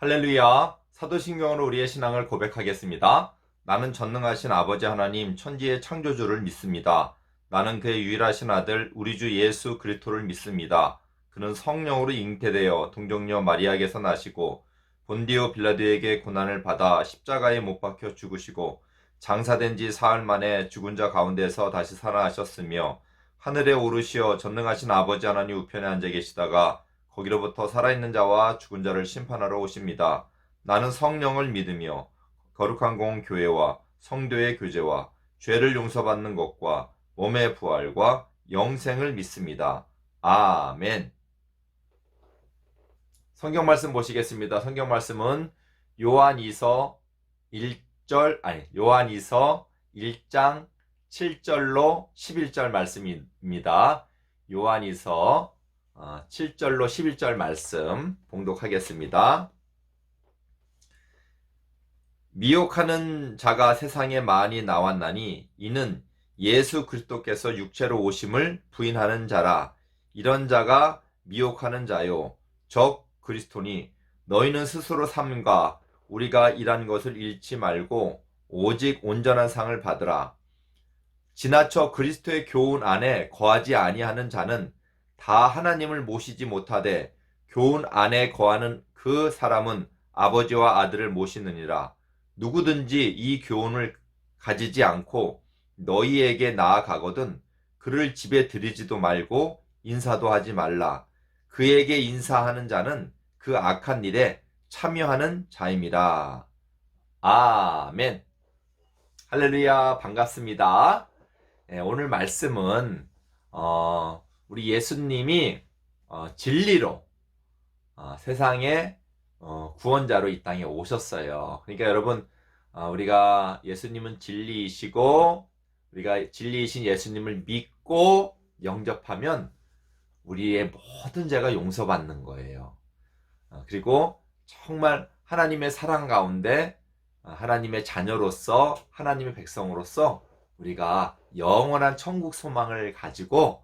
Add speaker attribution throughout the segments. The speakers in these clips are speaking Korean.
Speaker 1: 할렐루야. 사도신경으로 우리의 신앙을 고백하겠습니다. 나는 전능하신 아버지 하나님 천지의 창조주를 믿습니다. 나는 그의 유일하신 아들 우리 주 예수 그리스도를 믿습니다. 그는 성령으로 잉태되어 동정녀 마리아에게서 나시고 본디오 빌라도에게 고난을 받아 십자가에 못 박혀 죽으시고 장사된 지 사흘 만에 죽은 자 가운데서 다시 살아나셨으며 하늘에 오르시어 전능하신 아버지 하나님 우편에 앉아 계시다가 거기로부터 살아있는 자와 죽은 자를 심판하러 오십니다. 나는 성령을 믿으며 거룩한 공 교회와 성도의 교제와 죄를 용서받는 것과 몸의 부활과 영생을 믿습니다. 아멘. 성경 말씀 보시겠습니다. 성경 말씀은 요한이서 1장 7절로 11절 말씀입니다. 요한이서 7절로 11절 말씀 봉독하겠습니다. 미혹하는 자가 세상에 많이 나왔나니 이는 예수 그리스도께서 육체로 오심을 부인하는 자라. 이런 자가 미혹하는 자요 적 그리스도니 너희는 스스로 삼가 우리가 일한 것을 잃지 말고 오직 온전한 상을 받으라. 지나쳐 그리스도의 교훈 안에 거하지 아니하는 자는 다 하나님을 모시지 못하되 교훈 안에 거하는 그 사람은 아버지와 아들을 모시느니라. 누구든지 이 교훈을 가지지 않고 너희에게 나아가거든 그를 집에 들이지도 말고 인사도 하지 말라. 그에게 인사하는 자는 그 악한 일에 참여하는 자임이라. 아멘. 할렐루야. 반갑습니다. 오늘 말씀은 우리 예수님이 진리로 세상의 구원자로 이 땅에 오셨어요. 그러니까 여러분, 우리가 예수님은 진리이시고 우리가 진리이신 예수님을 믿고 영접하면 우리의 모든 죄가 용서받는 거예요. 그리고 정말 하나님의 사랑 가운데 하나님의 자녀로서 하나님의 백성으로서 우리가 영원한 천국 소망을 가지고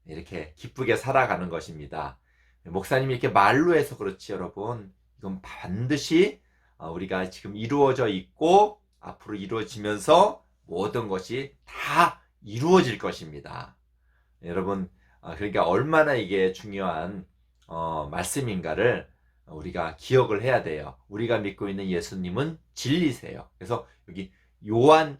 Speaker 1: 이렇게 기쁘게 살아가는 것입니다. 목사님이 이렇게 말로 해서 그렇지 여러분, 이건 반드시 우리가 지금 이루어져 있고 앞으로 이루어지면서 모든 것이 다 이루어질 것입니다. 여러분, 그러니까 얼마나 이게 중요한 말씀인가를 우리가 기억을 해야 돼요. 우리가 믿고 있는 예수님은 진리세요. 그래서 여기 요한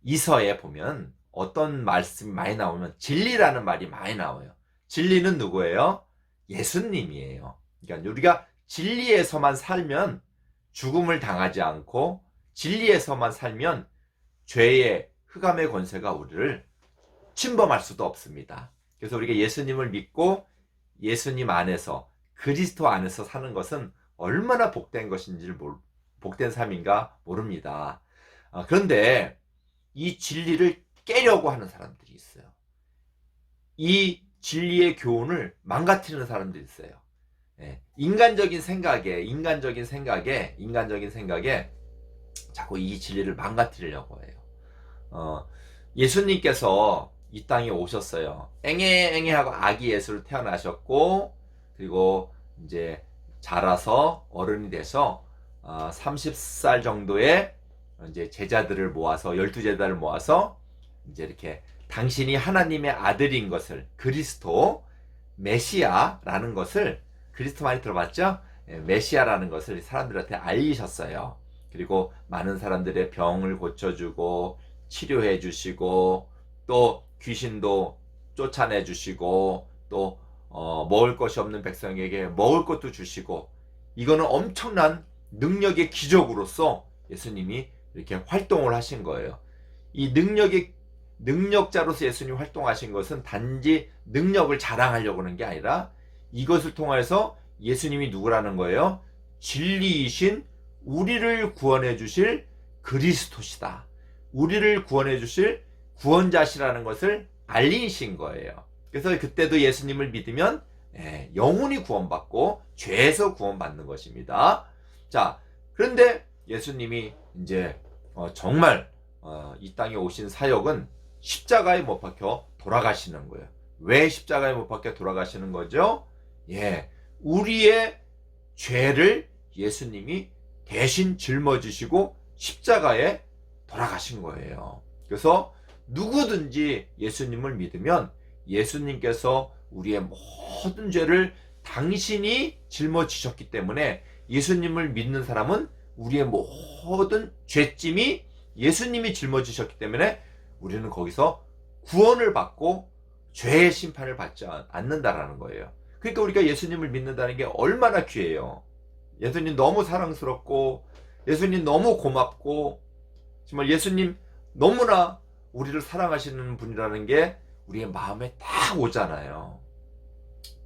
Speaker 1: 이서에 보면 어떤 말씀이 많이 나오면 진리라는 말이 많이 나와요. 진리는 누구예요? 예수님이에요. 그러니까 우리가 진리에서만 살면 죽음을 당하지 않고 진리에서만 살면 죄의 흑암의 권세가 우리를 침범할 수도 없습니다. 그래서 우리가 예수님을 믿고 예수님 안에서 그리스도 안에서 사는 것은 얼마나 복된 것인지를 복된 삶인가 모릅니다. 그런데 이 진리를 깨려고 하는 사람들이 있어요. 이 진리의 교훈을 망가뜨리는 사람들이 있어요. 인간적인 생각에 자꾸 이 진리를 망가뜨리려고 해요. 예수님께서 이 땅에 오셨어요. 앵애앵애하고 아기 예수로 태어나셨고, 그리고 이제 자라서 어른이 돼서 30살 정도의 이제 제자들을 모아서 12제자를 모아서 이제 이렇게 당신이 하나님의 아들인 것을 그리스도 메시아라는 것을 그리스도 많이 들어봤죠? 메시아라는 것을 사람들한테 알리셨어요. 그리고 많은 사람들의 병을 고쳐주고 치료해 주시고 또 귀신도 쫓아내 주시고 또 먹을 것이 없는 백성에게 먹을 것도 주시고 이거는 엄청난 능력의 기적으로서 예수님이 이렇게 활동을 하신 거예요. 이 능력자로서 예수님이 활동하신 것은 단지 능력을 자랑하려고 하는 게 아니라 이것을 통해서 예수님이 누구라는 거예요? 진리이신 우리를 구원해 주실 그리스도시다. 우리를 구원해 주실 구원자시라는 것을 알리신 거예요. 그래서 그때도 예수님을 믿으면 영혼이 구원받고 죄에서 구원받는 것입니다. 자, 그런데 예수님이 이제 정말 이 땅에 오신 사역은 십자가에 못 박혀 돌아가시는 거예요. 왜 십자가에 못 박혀 돌아가시는 거죠? 우리의 죄를 예수님이 대신 짊어지시고 십자가에 돌아가신 거예요. 그래서 누구든지 예수님을 믿으면 예수님께서 우리의 모든 죄를 당신이 짊어지셨기 때문에 예수님을 믿는 사람은 우리의 모든 죄짐이 예수님이 짊어지셨기 때문에 우리는 거기서 구원을 받고 죄의 심판을 받지 않는다라는 거예요. 그러니까 우리가 예수님을 믿는다는 게 얼마나 귀해요. 예수님 너무 사랑스럽고 예수님 너무 고맙고 정말 예수님 너무나 우리를 사랑하시는 분이라는 게 우리의 마음에 딱 오잖아요.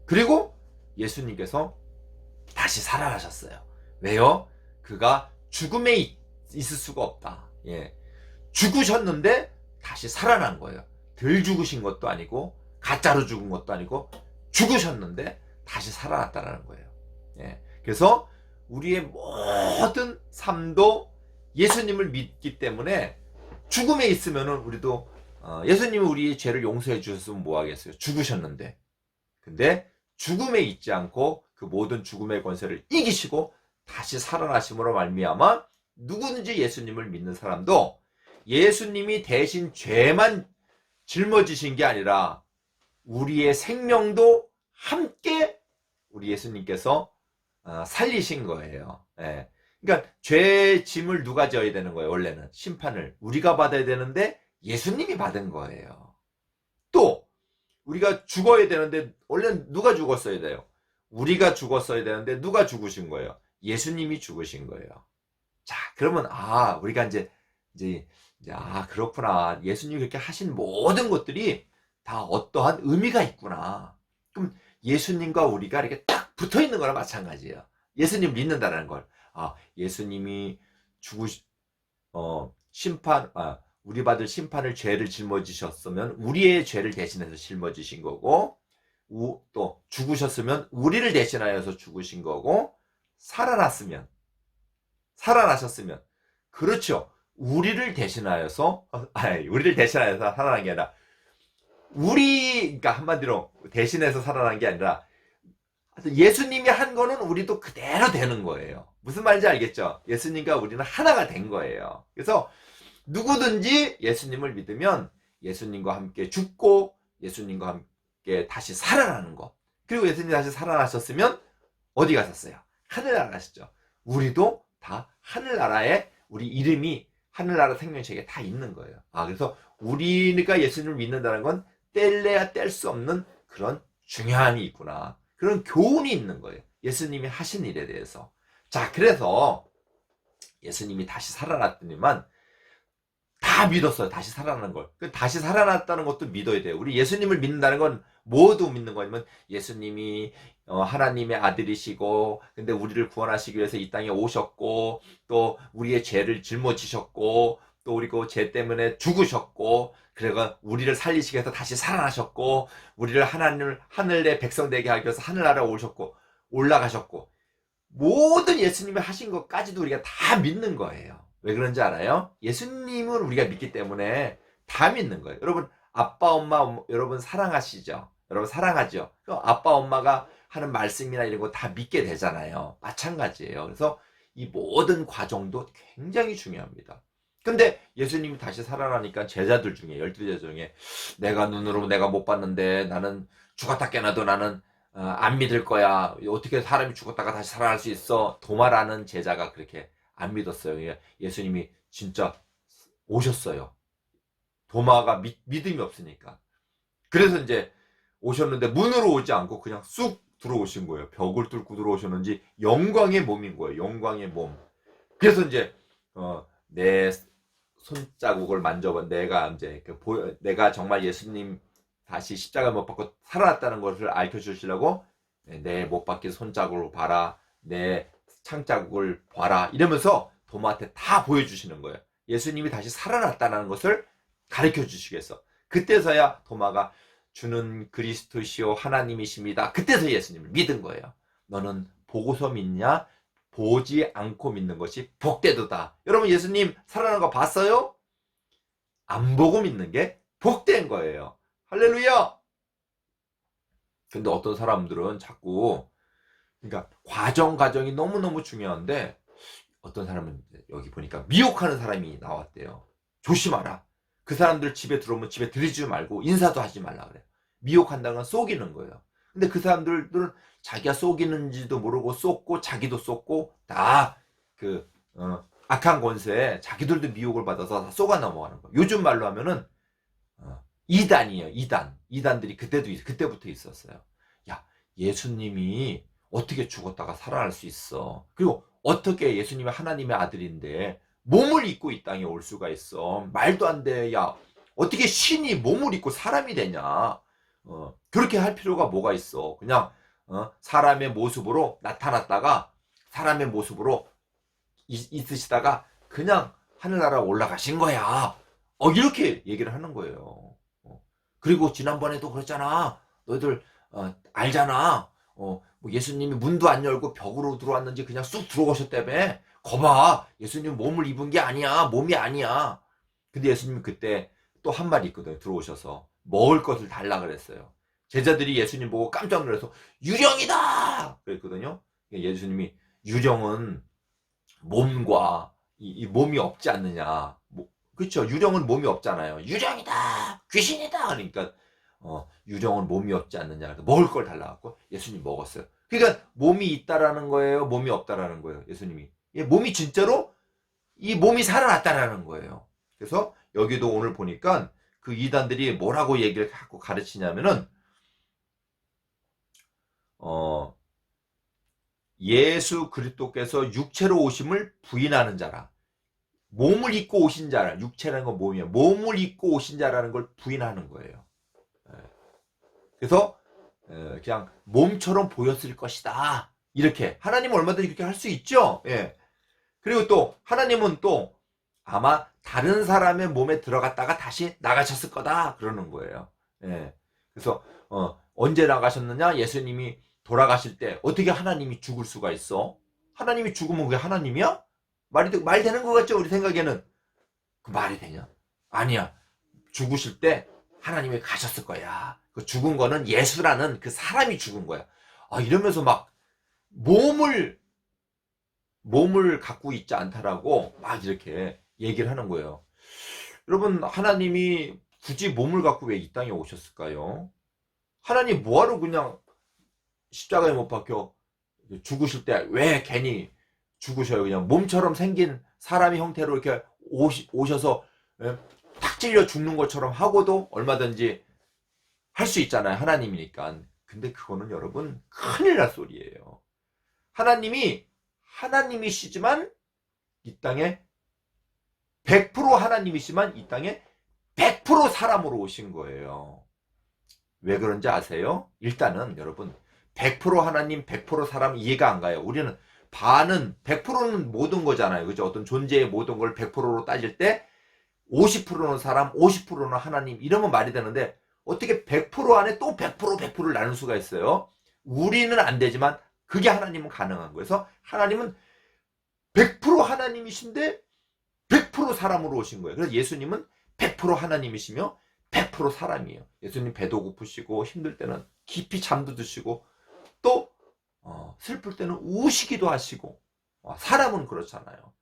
Speaker 1: 그리고 예수님께서 다시 살아나셨어요. 왜요? 그가 죽음에 있을 수가 없다. 예. 죽으셨는데 다시 살아난 거예요. 덜 죽으신 것도 아니고 가짜로 죽은 것도 아니고 죽으셨는데 다시 살아났다는 거예요. 예. 그래서 우리의 모든 삶도 예수님을 믿기 때문에 죽음에 있으면은 우리도 예수님이 우리의 죄를 용서해 주셨으면 뭐 하겠어요? 죽으셨는데. 근데 죽음에 있지 않고 그 모든 죽음의 권세를 이기시고 다시 살아나심으로 말미암아 누구든지 예수님을 믿는 사람도 예수님이 대신 죄만 짊어지신 게 아니라 우리의 생명도 함께 우리 예수님께서 살리신 거예요. 예. 그러니까 죄의 짐을 누가 져야 되는 거예요? 원래는 심판을 우리가 받아야 되는데 예수님이 받은 거예요. 또 우리가 죽어야 되는데 원래는 누가 죽었어야 돼요? 우리가 죽었어야 되는데 누가 죽으신 거예요? 예수님이 죽으신 거예요. 자, 그러면 우리가 이제 그렇구나. 예수님이 그렇게 하신 모든 것들이 다 어떠한 의미가 있구나. 그럼 예수님과 우리가 이렇게 딱 붙어 있는 거랑 마찬가지예요. 예수님 믿는다는 걸. 예수님이 우리 받을 심판을 죄를 짊어지셨으면 우리의 죄를 대신해서 짊어지신 거고, 또 죽으셨으면 우리를 대신하여서 죽으신 거고, 살아나셨으면 그렇죠. 우리를 대신하여서 살아난 게 아니라 그러니까 한마디로 대신해서 살아난 게 아니라 예수님이 한 거는 우리도 그대로 되는 거예요. 무슨 말인지 알겠죠? 예수님과 우리는 하나가 된 거예요. 그래서 누구든지 예수님을 믿으면 예수님과 함께 죽고 예수님과 함께 다시 살아나는 거. 그리고 예수님이 다시 살아나셨으면 어디 가셨어요? 하늘나라 가셨죠. 우리도 다 하늘나라에 우리 이름이 하늘나라 생명책에 다 있는 거예요. 그래서 우리가 예수님을 믿는다는 건 뗄래야 뗄 수 없는 그런 중요함이 있구나. 그런 교훈이 있는 거예요. 예수님이 하신 일에 대해서. 자, 그래서 예수님이 다시 살아났더니만 다 믿었어요. 다시 살아나는 걸. 다시 살아났다는 것도 믿어야 돼요. 우리 예수님을 믿는다는 건 뭐도 믿는 거냐면 예수님이 하나님의 아들이시고 근데 우리를 구원하시기 위해서 이 땅에 오셨고 또 우리의 죄를 짊어지셨고 또 우리 그 죄 때문에 죽으셨고 그래가 우리를 살리시기 위해서 다시 살아나셨고 우리를 하늘의 백성 되게 하기 위해서 하늘나라에 오셨고 올라가셨고 모든 예수님이 하신 것까지도 우리가 다 믿는 거예요. 왜 그런지 알아요? 예수님을 우리가 믿기 때문에 다 믿는 거예요. 여러분 아빠 엄마 여러분 사랑하시죠? 여러분 사랑하죠? 아빠 엄마가 하는 말씀이나 이런 거 다 믿게 되잖아요. 마찬가지예요. 그래서 이 모든 과정도 굉장히 중요합니다. 근데 예수님이 다시 살아나니까 제자들 중에 12제자 중에 내가 눈으로 내가 못 봤는데 나는 죽었다 깨나도 나는 안 믿을 거야. 어떻게 사람이 죽었다가 다시 살아날 수 있어? 도마라는 제자가 그렇게 안 믿었어요. 예수님이 진짜 오셨어요. 도마가 믿음이 없으니까. 그래서 이제 오셨는데 문으로 오지 않고 그냥 쑥 들어오신 거예요. 벽을 뚫고 들어오셨는지 영광의 몸인 거예요. 영광의 몸. 그래서 이제 내 손자국을 만져본 내가 정말 예수님 다시 십자가 못 박고 살아났다는 것을 알려주시려고 내 못 박힌 손자국을 봐라. 내 창자국을 봐라. 이러면서 도마한테 다 보여주시는 거예요. 예수님이 다시 살아났다는 것을 가르쳐 주시겠어. 그때서야 도마가 주는 그리스도시요 하나님이십니다. 그때서 예수님을 믿은 거예요. 너는 보고서 믿냐? 보지 않고 믿는 것이 복되도다. 여러분 예수님 살아난 거 봤어요? 안 보고 믿는 게 복된 거예요. 할렐루야! 근데 어떤 사람들은 자꾸 그러니까 과정이 너무너무 중요한데 어떤 사람은 여기 보니까 미혹하는 사람이 나왔대요. 조심하라. 그 사람들 집에 들어오면 집에 들이지 말고 인사도 하지 말라 그래요. 미혹한다는 건 속이는 거예요. 근데 그 사람들은 자기가 속이는지도 모르고 속고 자기도 속고 다 악한 권세에 자기들도 미혹을 받아서 다 속아 넘어가는 거예요. 요즘 말로 하면은 이단이에요. 이단들이 그때부터 있었어요. 야, 예수님이 어떻게 죽었다가 살아날 수 있어? 그리고 어떻게 예수님이 하나님의 아들인데 몸을 입고 이 땅에 올 수가 있어? 말도 안 돼. 야, 어떻게 신이 몸을 입고 사람이 되냐? 그렇게 할 필요가 뭐가 있어? 그냥 사람의 모습으로 나타났다가 사람의 모습으로 있으시다가 그냥 하늘나라 올라가신 거야. 이렇게 얘기를 하는 거예요. 그리고 지난번에도 그랬잖아. 너희들 알잖아. 뭐 예수님이 문도 안 열고 벽으로 들어왔는지 그냥 쑥 들어오셨다며. 거봐, 예수님 몸을 입은 게 아니야. 몸이 아니야. 근데 예수님 그때 또 한 말이 있거든요. 들어오셔서 먹을 것을 달라 그랬어요. 제자들이 예수님 보고 깜짝 놀라서 유령이다 그랬거든요. 예수님이 유령은 몸과 이 몸이 없지 않느냐. 그렇죠. 유령은 몸이 없잖아요. 유령이다, 귀신이다. 그러니까 유령은 몸이 없지 않느냐. 먹을 걸 달라갖고 예수님 먹었어요. 그러니까 몸이 있다라는 거예요. 몸이 없다라는 거예요. 예수님이 몸이 진짜로 이 몸이 살아났다라는 거예요. 그래서 여기도 오늘 보니까 그 이단들이 뭐라고 얘기를 갖고 가르치냐면은 예수 그리스도께서 육체로 오심을 부인하는 자라. 몸을 입고 오신 자라. 육체라는 건 몸이에요. 몸을 입고 오신 자라는 걸 부인하는 거예요. 그래서 그냥 몸처럼 보였을 것이다. 이렇게 하나님은 얼마든지 그렇게 할 수 있죠. 예. 그리고 또 하나님은 또 아마 다른 사람의 몸에 들어갔다가 다시 나가셨을 거다 그러는 거예요. 예. 그래서 언제 나가셨느냐? 예수님이 돌아가실 때 어떻게 하나님이 죽을 수가 있어? 하나님이 죽으면 그게 하나님이야? 말 되는 것 같죠? 우리 생각에는. 그 말이 되냐? 아니야. 죽으실 때 하나님이 가셨을 거야. 그 죽은 거는 예수라는 그 사람이 죽은 거야. 이러면서 막 몸을 갖고 있지 않다라고 막 이렇게 얘기를 하는 거예요. 여러분, 하나님이 굳이 몸을 갖고 왜 이 땅에 오셨을까요? 하나님 뭐하러 그냥 십자가에 못 박혀 죽으실 때 왜 괜히 죽으셔요? 그냥 몸처럼 생긴 사람의 형태로 이렇게 오셔서 탁 찔려 죽는 것처럼 하고도 얼마든지 할 수 있잖아요. 하나님이니까. 근데 그거는 여러분 큰일 날 소리예요. 하나님이시지만 이 땅에 100% 하나님이시지만 이 땅에 100% 사람으로 오신 거예요. 왜 그런지 아세요? 일단은 여러분 100% 하나님 100% 사람 이해가 안 가요. 우리는 반은 100%는 모든 거잖아요. 그죠? 어떤 존재의 모든 걸 100%로 따질 때 50%는 사람 50%는 하나님 이러면 말이 되는데 어떻게 100% 안에 또 100%를 나눌 수가 있어요? 우리는 안 되지만 그게 하나님은 가능한 거예요. 그래서 하나님은 100% 하나님이신데 100% 사람으로 오신 거예요. 그래서 예수님은 100% 하나님이시며 100% 사람이에요. 예수님 배도 고프시고 힘들 때는 깊이 잠도 드시고 또 슬플 때는 우시기도 하시고 사람은 그렇잖아요.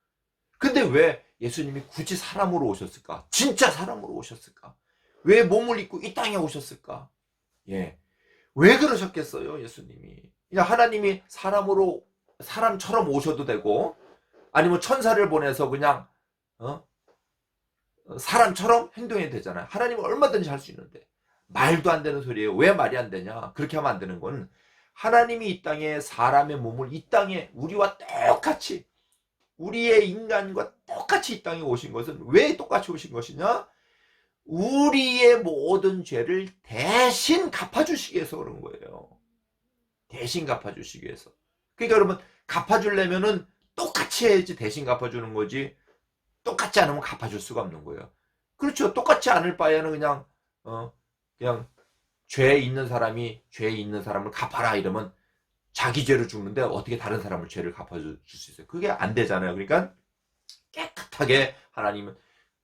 Speaker 1: 근데 왜 예수님이 굳이 사람으로 오셨을까? 진짜 사람으로 오셨을까? 왜 몸을 입고 이 땅에 오셨을까? 예. 왜 그러셨겠어요, 예수님이? 그냥 하나님이 사람처럼 오셔도 되고, 아니면 천사를 보내서 그냥, 사람처럼 행동해도 되잖아요. 하나님은 얼마든지 할 수 있는데. 말도 안 되는 소리예요. 왜 말이 안 되냐? 그렇게 하면 안 되는 건, 하나님이 이 땅에 사람의 몸을 이 땅에 우리와 똑같이, 우리의 인간과 똑같이 이 땅에 오신 것은 왜 똑같이 오신 것이냐? 우리의 모든 죄를 대신 갚아주시기 위해서 그런 거예요. 대신 갚아주시기 위해서. 그러니까 여러분 갚아주려면은 똑같이 해야지 대신 갚아주는 거지 똑같지 않으면 갚아줄 수가 없는 거예요. 그렇죠. 똑같지 않을 바에는 그냥 죄 있는 사람을 갚아라 이러면 자기 죄를 죽는데 어떻게 다른 사람을 죄를 갚아줄 수 있어요? 그게 안 되잖아요. 그러니까 깨끗하게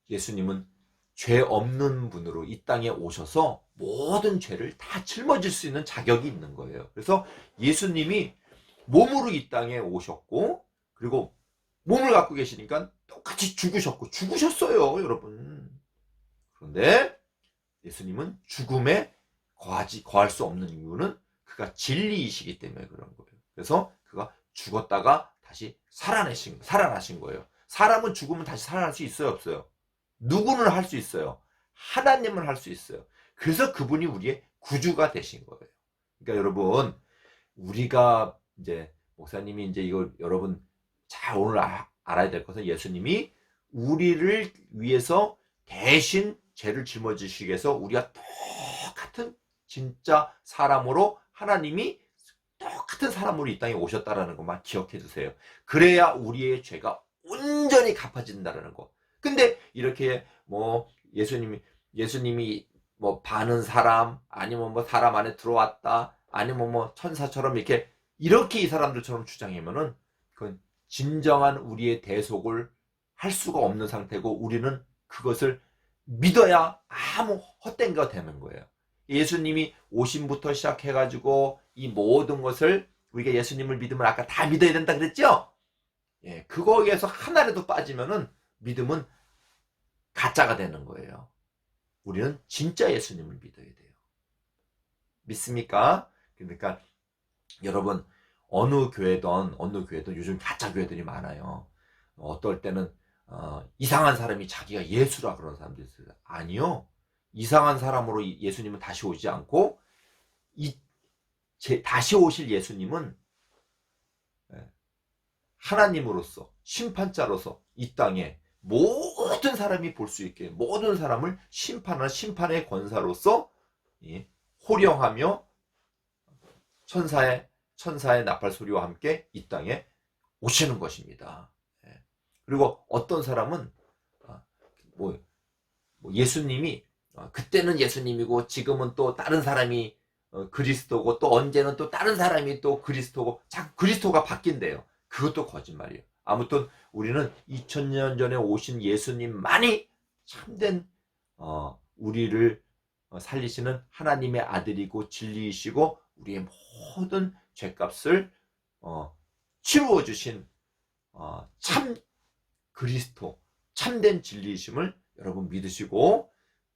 Speaker 1: 예수님은 죄 없는 분으로 이 땅에 오셔서 모든 죄를 다 짊어질 수 있는 자격이 있는 거예요. 그래서 예수님이 몸으로 이 땅에 오셨고, 그리고 몸을 갖고 계시니까 똑같이 죽으셨고, 죽으셨어요, 여러분. 그런데 예수님은 죽음에 거할 수 없는 이유는 그가 진리이시기 때문에 그런 거예요. 그래서 그가 죽었다가 다시 살아나신 거예요. 사람은 죽으면 다시 살아날 수 있어요, 없어요? 누구는 할 수 있어요. 하나님은 할 수 있어요. 그래서 그분이 우리의 구주가 되신 거예요. 그러니까 여러분, 우리가 이제 목사님이 이제 이걸 여러분 잘 오늘 알아야 될 것은 예수님이 우리를 위해서 대신 죄를 짊어지시기 위해서 우리가 똑같은 진짜 사람으로 하나님이 똑같은 사람으로 이 땅에 오셨다라는 것만 기억해 두세요. 그래야 우리의 죄가 온전히 갚아진다라는 거. 근데 이렇게 뭐 예수님이 뭐 바는 사람 아니면 뭐 사람 안에 들어왔다 아니면 뭐 천사처럼 이렇게 이 사람들처럼 주장하면은 그건 진정한 우리의 대속을 할 수가 없는 상태고 우리는 그것을 믿어야 아무 헛된 거 되는 거예요. 예수님이 오심부터 시작해가지고 이 모든 것을 우리가 예수님을 믿으면 아까 다 믿어야 된다 그랬죠? 예, 그거에서 하나라도 빠지면은 믿음은 가짜가 되는 거예요. 우리는 진짜 예수님을 믿어야 돼요. 믿습니까? 그러니까 여러분 어느 교회든 요즘 가짜 교회들이 많아요. 어떨 때는 이상한 사람이 자기가 예수라 그런 사람도 있어요. 아니요. 이상한 사람으로 예수님은 다시 오지 않고 다시 오실 예수님은 하나님으로서 심판자로서 이 땅에 모든 사람이 볼 수 있게 모든 사람을 심판하는 심판의 권사로서 호령하며 천사의 나팔 소리와 함께 이 땅에 오시는 것입니다. 그리고 어떤 사람은 예수님이 그때는 예수님이고 지금은 또 다른 사람이 그리스도고 또 언제는 또 다른 사람이 또 그리스도고 자꾸 그리스도가 바뀐대요. 그것도 거짓말이에요. 아무튼 우리는 2000년 전에 오신 예수님만이 참된 우리를 살리시는 하나님의 아들이고 진리이시고 우리의 모든 죄값을 치루어 주신 참 그리스도 참된 진리이심을 여러분 믿으시고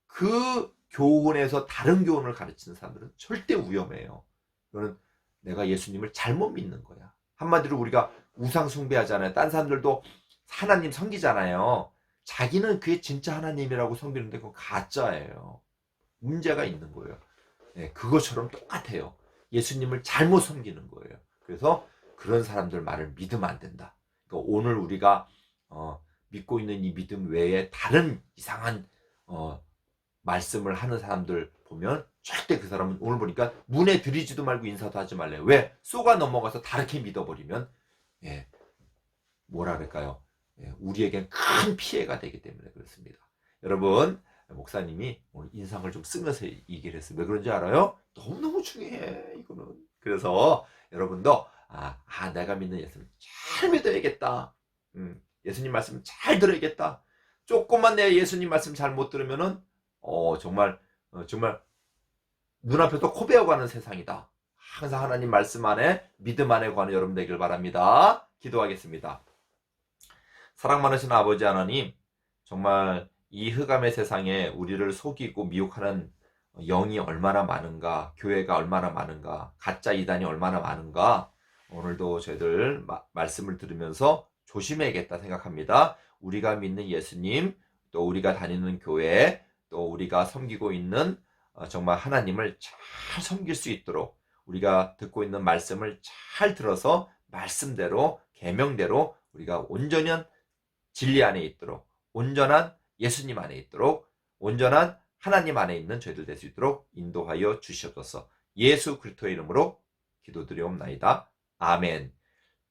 Speaker 1: 그 교훈에서 다른 교훈을 가르치는 사람들은 절대 위험해요. 그거는 내가 예수님을 잘못 믿는 거야. 한마디로 우리가 우상 숭배하잖아요. 딴 사람들도 하나님 섬기잖아요. 자기는 그게 진짜 하나님이라고 섬기는데 그건 가짜예요. 문제가 있는 거예요. 네, 그것처럼 똑같아요. 예수님을 잘못 섬기는 거예요. 그래서 그런 사람들 말을 믿으면 안 된다. 그러니까 오늘 우리가 믿고 있는 이 믿음 외에 다른 이상한 말씀을 하는 사람들 보면 절대 그 사람은 오늘 보니까 문에 들이지도 말고 인사도 하지 말래요. 왜? 쏘가 넘어가서 다르게 믿어버리면 뭐라 그럴까요? 우리에겐 큰 피해가 되기 때문에 그렇습니다. 여러분 목사님이 오늘 인상을 좀 쓰면서 얘기를 했어요. 왜 그런지 알아요? 너무너무 중요해 이거는. 그래서 여러분도 내가 믿는 예수님 잘 믿어야겠다. 예수님 말씀 잘 들어야겠다. 조금만 내 예수님 말씀 잘 못 들으면은 정말 눈앞에서 코 베어가는 세상이다. 항상 하나님 말씀 안에 믿음 안에 관한 여러분 되길 바랍니다. 기도하겠습니다. 사랑 많으신 아버지 하나님, 정말 이 흑암의 세상에 우리를 속이고 미혹하는 영이 얼마나 많은가, 교회가 얼마나 많은가, 가짜 이단이 얼마나 많은가, 오늘도 저희들 말씀을 들으면서 조심해야겠다 생각합니다. 우리가 믿는 예수님, 또 우리가 다니는 교회, 또 우리가 섬기고 있는 정말 하나님을 잘 섬길 수 있도록 우리가 듣고 있는 말씀을 잘 들어서 말씀대로 계명대로 우리가 온전한 진리 안에 있도록 온전한 예수님 안에 있도록 온전한 하나님 안에 있는 저희들 될 수 있도록 인도하여 주시옵소서. 예수 그리스도의 이름으로 기도드리옵나이다. 아멘.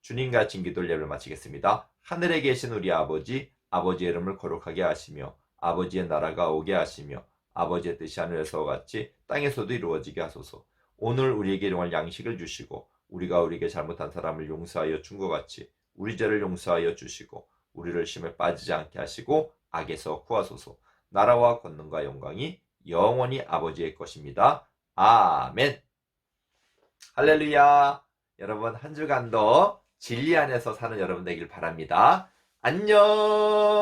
Speaker 1: 주님과 같이 기도를 예배를 마치겠습니다. 하늘에 계신 우리 아버지, 아버지의 이름을 거룩하게 하시며 아버지의 나라가 오게 하시며 아버지의 뜻이 하늘에서와 같이 땅에서도 이루어지게 하소서. 오늘 우리에게 일용할 양식을 주시고 우리가 우리에게 잘못한 사람을 용서하여 준 것 같이 우리 죄를 용서하여 주시고 우리를 시험에 빠지지 않게 하시고 악에서 구하소서. 나라와 권능과 영광이 영원히 아버지의 것입니다. 아멘. 할렐루야. 여러분 한 주간도 진리 안에서 사는 여러분 되길 바랍니다. 안녕!